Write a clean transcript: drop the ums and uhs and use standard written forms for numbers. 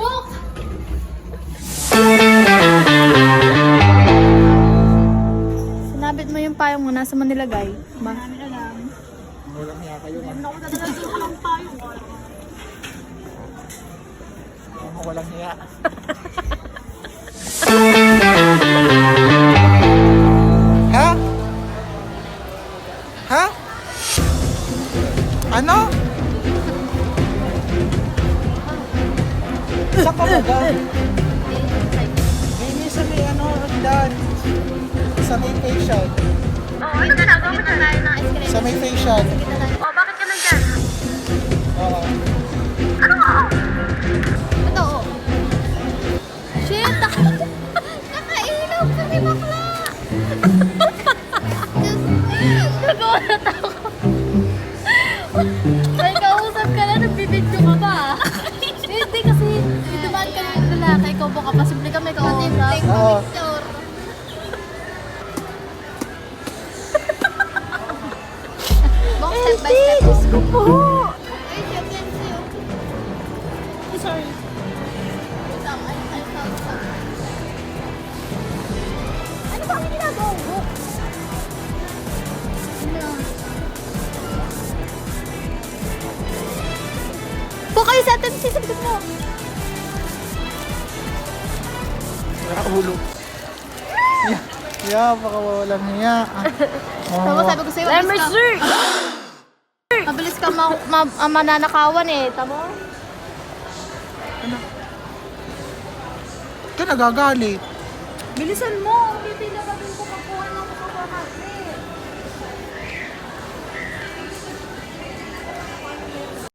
Pok! Sinabit mo yung payong mo, nasa mo nilagay? Ba? Namin alam. Walang hiya kayo. Meron ako dadalhin sa walang payo. Walang hiya. Ha? Ha? Ano? Saan ka ba dad? Hindi sa may ano, dad. Sa may facial. Ito na, gawin na tayo ng ice cream. Sa may facial. Oh, bakit ka nandyan? Oo. Ito, oh. Shit, nakailaw kami bakla. Nagulat ako. May kausap ka na, nagbibidyo ka pa. Hindi kasi, dumaan ka ng lalaki, ikaw ka pa. Simple ka may kausap. Oo. Bong step by step. Diyos ko po. Sorry. Ano ba ang ginagawa mo? Po kayo sa atin, sisabit mo. Nakaulo. Yeah, baka walang hiya. Tama, sabi ko sa'yo, mabilis ka mananakawan eh. Tama? Ito nagagalit. Bilisan mo. Pipila ka din ko pagkuhan ng kukuha natin.